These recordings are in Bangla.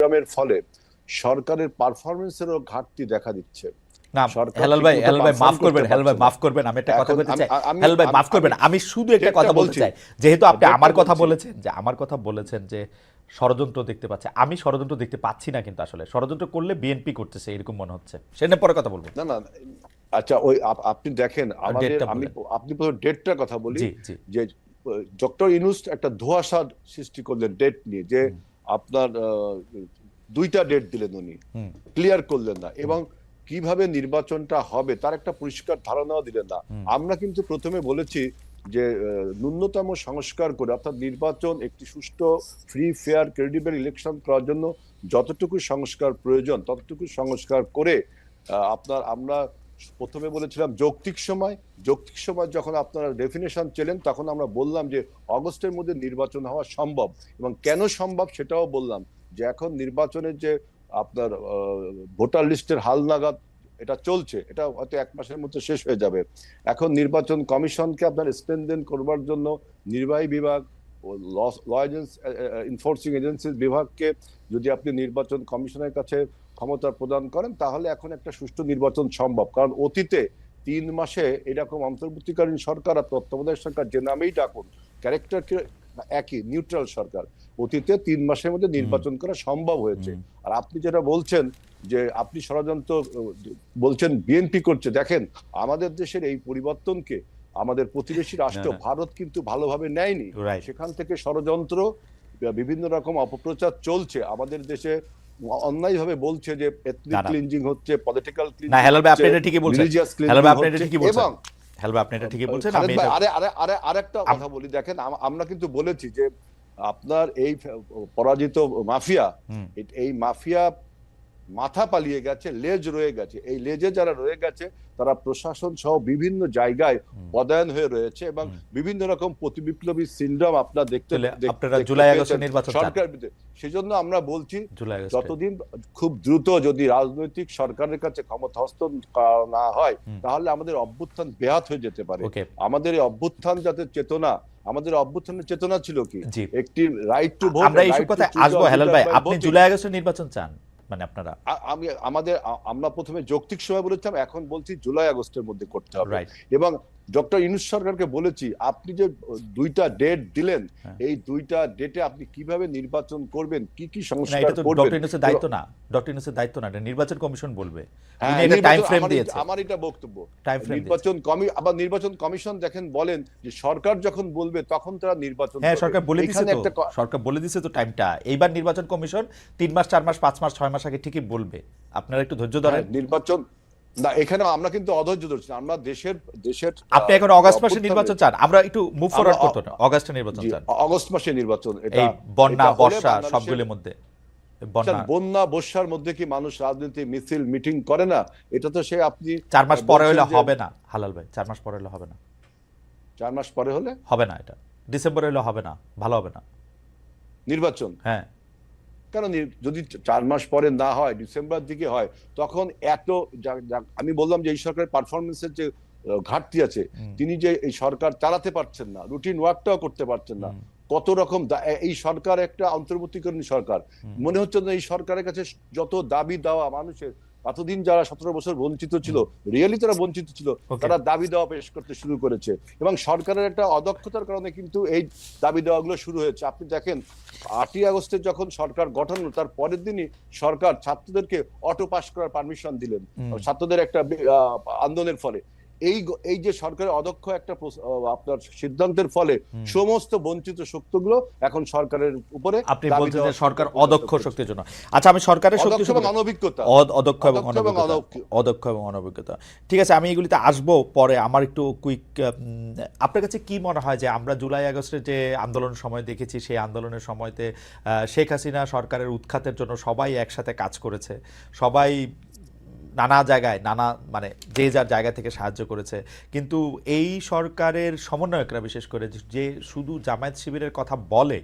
সংগ্রামের ফলে সরকারের পারফরমেন্সেরও ঘাটতি দেখা দিচ্ছে। না হেলাল ভাই মাফ করবেন, হেলাল ভাই মাফ করবেন, আমি একটা কথা বলতে চাই। হেলাল ভাই মাফ করবেন, আমি শুধু একটা কথা বলতে চাই, যেহেতু আপনি আমার কথা বলেছেন যে ষড়যন্ত্র দেখতে পাচ্ছে, আমি ষড়যন্ত্র দেখতে পাচ্ছি না, কিন্তু আসলে ষড়যন্ত্র করলে বিএনপি করতেছে এরকম মনে হচ্ছে, সেটা পরে কথা বলবো। না না, আচ্ছা ওই আপনি দেখেন আমাদের, আপনি প্রথমে ডেটটার কথা বলি যে ডক্টর ইউনূস একটা ধোঁয়াশা সৃষ্টি করলেন ডেট নিয়ে, যে আপনার দুইটা ডেট দিলেন উনি, ক্লিয়ার করলেন না, এবং কিভাবে নির্বাচনটা হবে তার একটা পরিষ্কার ধারণাও দিলেন না। আমরা কিন্তু প্রথমে বলেছি যে ন্যূনতম সংস্কার করে, অর্থাৎ নির্বাচন একটি সুষ্ঠু, ফ্রি, ফেয়ার, ক্রেডিবল ইলেকশন করার জন্য যতটুকু সংস্কার প্রয়োজন ততটুকু সংস্কার করে আমরা প্রথমে বলেছিলাম যৌক্তিক সময় যখন আপনারা ডেফিনেশন ছিলেন তখন আমরা বললাম যে অগস্টের মধ্যে নির্বাচন হওয়া সম্ভব, এবং কেন সম্ভব সেটাও বললাম, যে এখন নির্বাচনের যে আপনার ভোটার লিস্টের হালনাগাদ এটা চলছে, এটা হয়তো 1 মাসের মধ্যে শেষ হয়ে যাবে। এখন নির্বাচন কমিশনকে আপনার স্ট্রেনথেন করবার জন্য নির্বাহী বিভাগ ও ল এনফোর্সিং এজেন্সির বিভাগকে যদি আপনি নির্বাচন কমিশনের কাছে ক্ষমতা প্রদান করেন, তাহলে এখন একটা সুষ্ঠু নির্বাচন সম্ভব। কারণ অতীতে 3 মাসে এরকম অন্তর্বর্তীকালীন সরকার আর তত্ত্বাবধায়ক সরকার, যে নামেই ডাকুন, ক্যারেক্টার একই, নিউট্রাল সরকার, অতীতে 3 মাসের মধ্যে নির্বাচন করা সম্ভব হয়েছে। আর আপনি যেটা বলছেন যে আপনি ষড়যন্ত্র বলছেন বিএনপি করছে, দেখেন আমাদের দেশের এই পরিবর্তনকে আমাদের প্রতিবেশী রাষ্ট্র ভারত কিন্তু ভালোভাবে নেয়নি। সেখান থেকে ষড়যন্ত্র, বিভিন্ন রকম অপপ্রচার চলছে আমাদের দেশে, অন্যায়ভাবে বলছে যে এথনিক ক্লিনজিং হচ্ছে, পলিটিক্যাল ক্লিনজিং, না হেলাল ভাই আপনি এটা ঠিকই বলছেন, হেলাল ভাই আপনি এটা ঠিকই বলছেন, এবং হেলাল ভাই আপনি এটা ঠিকই বলছেন। আমি আরেকটা কথা বলি, দেখেন আমরা কিন্তু বলেছি যে আপনার এই পরাজিত মাফিয়া, এই মাফিয়া মাথা পালিয়ে গেছে, লেজ রয়ে গেছে, এই লেজে যারা রয়ে গেছে তারা প্রশাসন সহ বিভিন্ন জায়গায় পদায়ন হয়ে রয়েছে, এবং বিভিন্ন রকম প্রতিবিপ্লবী সিনড্রোম আপনার দেখতে সরকার। সেজন্য আমরা বলছি যতদিন খুব দ্রুত যদি রাজনৈতিক সরকারের কাছে ক্ষমতা হস্তান্তর না হয়, তাহলে আমাদের অভ্যুত্থান ব্যাহত হয়ে যেতে পারে। আমাদের এই অভ্যুত্থান যাতে চেতনা, আমাদের অভ্যুত্থানের চেতনা ছিল কি, একটি রাইট টু ভোট। আমরা এইসব কথা আসবো হেলাল ভাই, আপনি জুলাই আগস্টের নির্বাচন চান মানে আপনারা? আমরা প্রথমে যৌক্তিক সময় বলেছিলাম, এখন বলছি জুলাই আগস্টের মধ্যে করতে হবে। এবং ডক্টর ইউনূস সরকারকে বলেছি, আপনি যে 2টা ডেট দিলেন, এই 2টা ডেটে আপনি কিভাবে নির্বাচন করবেন, কি কি সংস্কার করবেন, ডক্টর ইউনূসের দায়িত্ব না, ডক্টর ইউনূসের দায়িত্ব না, এটা নির্বাচন কমিশন বলবে। উনি এটা টাইম ফ্রেম দিয়েছে, আমার এটা বক্তব্য। নির্বাচন কমিশন দেখেন বলেন যে সরকার যখন বলবে তখন তারা নির্বাচন, হ্যাঁ সরকার বলে দিয়েছে তো, সরকার বলে দিয়েছে তো টাইমটা। এইবার নির্বাচন কমিশন 3 মাস 4 মাস 5 মাস 6 মাস আগে ঠিকই বলবে, আপনারা একটু ধৈর্য ধরেন। নির্বাচন না, এখানে আমরা কিন্তু অধৈর্য ধরছি, আমরা দেশের আপনি এখন অগস্ট মাসে নির্বাচন চান, আমরা একটু মুভ ফরওয়ার্ড করতে না, অগস্টে নির্বাচন চান, অগস্ট মাসে নির্বাচন। এটা বন্যা বর্ষা সবগুলোর মধ্যে, বন্যা বর্ষার মধ্যে কি মানুষ রাজনীতি মিছিল মিটিং করে না? এটা তো সে আপনি 4 মাস পরে হলে হবে না হালাল ভাই, 4 মাস পরে হলে হবে না, 4 মাস পরে হলে হবে না, এটা ডিসেম্বরে হলে হবে না, ভালো হবে না নির্বাচন। হ্যাঁ, কারণ যদি 4 মাস পরে না হয়, ডিসেম্বর দিকে হয়, তখন এত, আমি বললাম যে এই সরকারের পারফরমেন্সের যে ঘাটতি আছে, তিনি যে এই সরকার চালাতে পারছেন না, রুটিন ওয়ার্কটাও করতে পারছেন না, কত রকম এই সরকার একটা অন্তর্বর্তীকালীন সরকার, মনে হচ্ছে না এই সরকারের কাছে যত দাবি দেওয়া মানুষের, এতদিন যারা 17 বছর বঞ্চিত ছিল, রিয়েলি তারা বঞ্চিত ছিল, তারা দাবি দেওয়া পেশ করতে শুরু করেছে, এবং সরকারের একটা অদক্ষতার কারণে কিন্তু এই দাবি দেওয়াগুলো শুরু হয়েছে। আপনি দেখেন 8ই আগস্টে যখন সরকার গঠন হলো, তার পরের দিনই সরকার ছাত্রদেরকে অটো পাস করার পারমিশন দিলেন, ছাত্রদের একটা আন্দোলনের ফলে। এই যে সরকারের অদক্ষ একটা আপনার সিদ্ধান্তের ফলে সমস্ত বঞ্চিত শক্তিগুলো এখন সরকারের উপরে, আপনি বলছেন যে সরকার অদক্ষ শক্তির জন্য। আচ্ছা, আমি সরকারের শক্তি এবং অনভিজ্ঞতা, অদক্ষ এবং অনভিজ্ঞতা, ঠিক আছে, আমি এগুলিতে আসবো পরে। আমার একটু কুইক, আপনার কাছে কি মনে হয় যে আমরা জুলাই আগস্টের যে আন্দোলনের সময় দেখেছি, সেই আন্দোলনের সময়তে শেখ হাসিনা সরকারের উৎখাতের জন্য সবাই একসাথে কাজ করেছে, সবাই নানা জায়গায় মানে যে যার জায়গা থেকে সাহায্য করেছে, কিন্তু এই সরকারের সমন্বয়করা বিশেষ করে যে শুধু জামায়াত শিবিরের কথা বলে,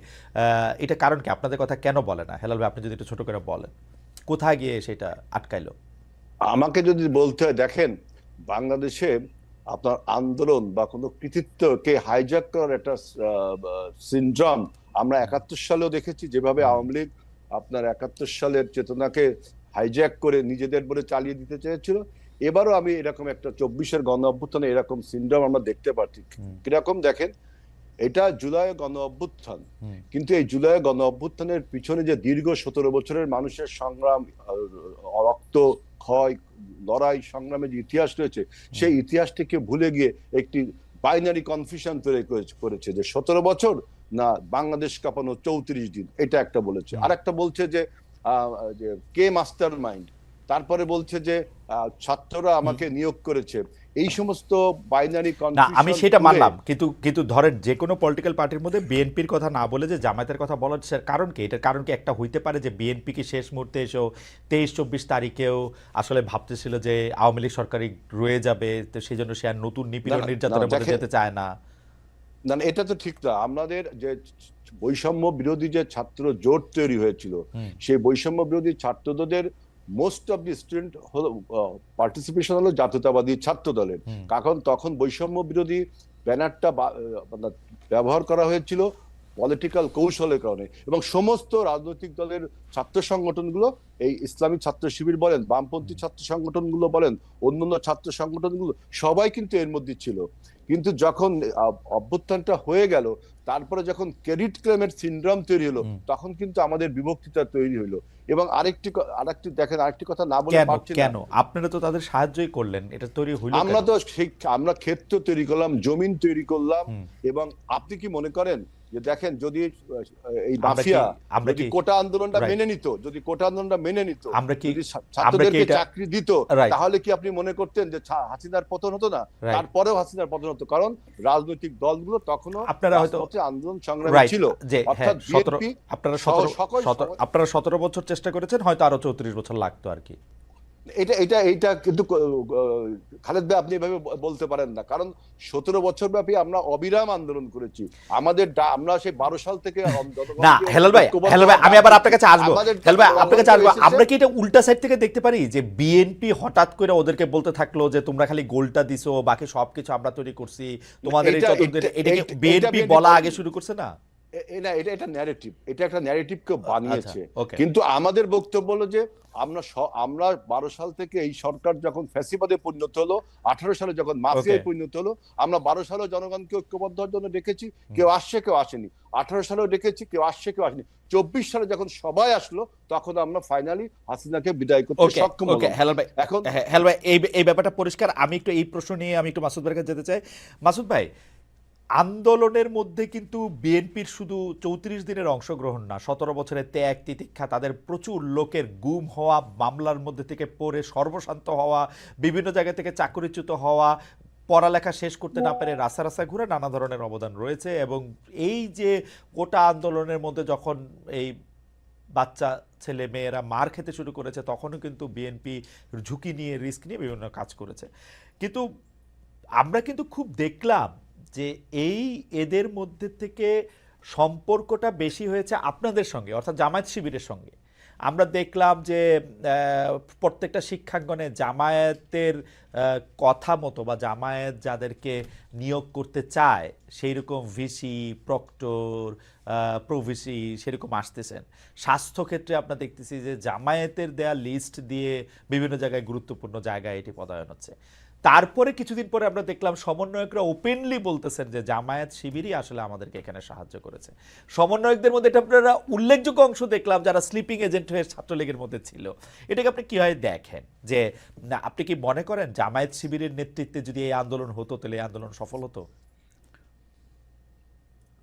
এটা কারণ কি? আপনাদের কথা কেন বলে না? হেলাল ভাই আপনি যদি একটু ছোট করে বলেন, কোথায় গিয়ে সেটা আটকাইলো? আমাকে যদি বলতে হয়, দেখেন বাংলাদেশে আপনার আন্দোলন বা কোনো কৃতিত্বকে হাইজ্যাক করার একটা সিনড্রোম আমরা 71 সালেও দেখেছি, যেভাবে আওয়ামী লীগ আপনার 71 সালের চেতনাকে হাইজ্যাক করে নিজেদের বলে চালিয়ে দিতে চেয়েছিল। এবারও আমি এরকম একটা 24-এর গণ অভ্যুত্থানে এরকম সিনড্রোম আমরা দেখতে পাচ্ছি। কিরকম দেখেন, এটা জুলাই গণ অভ্যুত্থান, কিন্তু এই জুলাই গণ অভ্যুত্থানের পিছনে যে দীর্ঘ 17 বছরের মানুষের সংগ্রাম, রক্ত ক্ষয়, লড়াই সংগ্রামের যে ইতিহাস রয়েছে, সেই ইতিহাসটিকে ভুলে গিয়ে একটি বাইনারি কনফিউশন তৈরি করেছে যে 17 বছর না বাংলাদেশ কাঁপানো 34 দিন, এটা একটা বলেছে। আর একটা বলছে যে কে মাস্টার মাইন্ড, তারপরে বলছে যে ছাত্ররা আমাকে নিয়োগ করেছে। এই সমস্ত বাইনারি না, আমি সেটা মানলাম, কিন্তু ধরেন যে কোনো পলিটিক্যাল পার্টির মধ্যে বিএনপির কথা না বলে যে জামায়াতের কথা বলার কারণ কি? এটার কারণ কি একটা হইতে পারে যে বিএনপি কি শেষ মুহূর্তে এসেও 23-24 তারিখেও আসলে ভাবতেছিল যে আওয়ামী লীগ সরকারই রয়ে যাবে, তো সেই জন্য সে আর নতুন নিপীড়ন নির্যাতনের মধ্যে যেতে চায় না? না, এটা তো ঠিক না। আমাদের যে বৈষম্য বিরোধী যে ছাত্র জোট তৈরি হয়েছিল, সেই বৈষম্য বিরোধী ছাত্রদের মোস্ট অফ দি স্টুডেন্ট হলো পার্টিসিপেশন হলো জাতীয়তাবাদী ছাত্র দলের। কারণ তখন বৈষম্য বিরোধী ব্যানারটা ব্যবহার করা হয়েছিল পলিটিক্যাল কৌশলের কারণে, এবং সমস্ত রাজনৈতিক দলের ছাত্র সংগঠনগুলো, এই ইসলামিক ছাত্র শিবির বলেন, বামপন্থী ছাত্র সংগঠনগুলো বলেন, অন্যান্য ছাত্র সংগঠনগুলো সবাই কিন্তু এর মধ্যে ছিল। কিন্তু যখন অভ্যুত্থানটা হয়ে গেল, তারপরে যখন ক্রেডিট ক্লেমের সিনড্রোম তৈরি হলো, তখন কিন্তু আমাদের বিভক্তিটা তৈরি হলো। এবং আরেকটি দেখেন, আরেকটি কথা না বলে পারছি না, কেন আপনারা তো তাদের সাহায্যই করলেন, এটা তৈরি হলো। আমরা ক্ষেত্র তৈরি করলাম, জমিন তৈরি করলাম। এবং আপনি কি মনে করেন যে দেখেন, যদি এই মাফিয়া যদি কোটা আন্দোলনটা মেনে নিত, যদি ছাত্রদেরকে চাকরি দিত, তাহলে কি আপনি মনে করতেন যে হাসিনার পতন হতো না? তারপরেও হাসিনার পতন হতো, কারণ রাজনৈতিক দলগুলো তখনও আপনারা হয়তো আন্দোলন সংগ্রামী ছিল। অর্থাৎ আপনারা 17 বছর চেষ্টা করেছেন, হয়তো আরো 34 বছর লাগতো আর কি। এটা কিন্তু খালেদ ভাই আপনি এভাবে বলতে পারেন না, কারণ 17 বছর ব্যাপী আমরা অবিরাম আন্দোলন করেছি। আমরা সেই 12 সাল থেকে না। হেলাল ভাই, আমি আবার আপনার কাছে আসবো। হেলাল ভাই, আপনার কাছে আসবো। আমরা কি এটা উল্টা সাইড থেকে দেখতে পারি যে বিএনপি হঠাৎ করে ওদেরকে বলতে থাকলো যে তোমরা খালি গোলটা দিছো, বাকি সবকিছু আমরা তৈরি করছি, তোমাদের এটা কি বিএনপি বলা আগে শুরু করছে না? এটা ন্যারেটিভ, এটা একটা ন্যারেটিভকে বানিয়েছে। কিন্তু আমাদের বক্তব্য হলো যে আমরা 12 সাল থেকে এই সরকার যখন ফ্যাসিবাদে পরিণত হলো, 18 সালে যখন মাফিয়ায় পরিণত হলো, আমরা 12 সালে জনগণকে ঐক্যবদ্ধ হওয়ার জন্য ডেকেছি, কেউ আসছে কেউ আসেনি। 18 সালেও ডেকেছি, কেউ আসছে কেউ আসেনি। 24 সালে যখন সবাই আসলো, তখন আমরা ফাইনালি হাসিনাকে বিদায় করতে সক্ষম হলাম। এখন হেলাল ভাই, এই ব্যাপারটা পরিষ্কার। আমি একটু এই প্রশ্ন নিয়ে আমি একটু মাসুদ ভাইয়ের কাছে যেতে চাই। মাসুদ ভাই, আন্দোলনের মধ্যে কিন্তু বিএনপির শুধু 34 দিনের অংশগ্রহণ না, 17 বছরের ত্যাগ তিতিক্ষা, তাদের প্রচুর লোকের গুম হওয়া, মামলার মধ্যে থেকে পড়ে সর্বশান্ত হওয়া, বিভিন্ন জায়গা থেকে চাকরিচ্যুত হওয়া, পড়ালেখা শেষ করতে না পেরে রাস্তা ঘুরে নানা ধরনের অবদান রয়েছে। এবং এই যে কোটা আন্দোলনের মধ্যে যখন এই বাচ্চা ছেলে মেয়েরা মার খেতে শুরু করেছে, তখনও কিন্তু বিএনপি ঝুঁকি নিয়ে, রিস্ক নিয়ে বিভিন্ন কাজ করেছে। কিন্তু আমরা কিন্তু খুব দেখলাম যে এদের মধ্যে থেকে সম্পর্কটা বেশি হয়েছে আপনাদের সঙ্গে, অর্থাৎ জামায়াত শিবিরের সঙ্গে। আমরা দেখলাম যে প্রত্যেকটা শিক্ষাঙ্গনে জামায়াতের কথা মতো বা জামায়াত যাদেরকে নিয়োগ করতে চায় সেই রকম ভিসি, প্রক্টর, প্রভিসি সেরকম আসতেছেন। স্বাস্থ্যক্ষেত্রে আমরা দেখতেছি যে জামায়াতের দেয়া লিস্ট দিয়ে বিভিন্ন জায়গায় গুরুত্বপূর্ণ জায়গায় এটি পদায়ন হচ্ছে। তারপরে কিছুদিন পরে আমরা দেখলাম সমন্বয়করা ওপেনলি বলতেছেন যে জামায়াত শিবিরই আসলে আমাদেরকে এখানে সাহায্য করেছে। সমন্বয়কদের মধ্যে এটা আপনারা উল্লেখযোগ্য অংশ দেখলাম যারা স্লিপিং এজেন্ট হয়ে ছাত্রলীগের মধ্যে ছিল। এটাকে আপনি কিভাবে দেখেন? যে না, আপনি কি মনে করেন জামায়াত শিবিরের নেতৃত্বে যদি এই আন্দোলন হতো তাহলে এই আন্দোলন সফল হতো?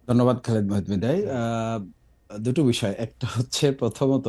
ধন্যবাদ খালেদ মহিউদ্দিন ভাই। দুটো বিষয়, একটা হচ্ছে প্রথমত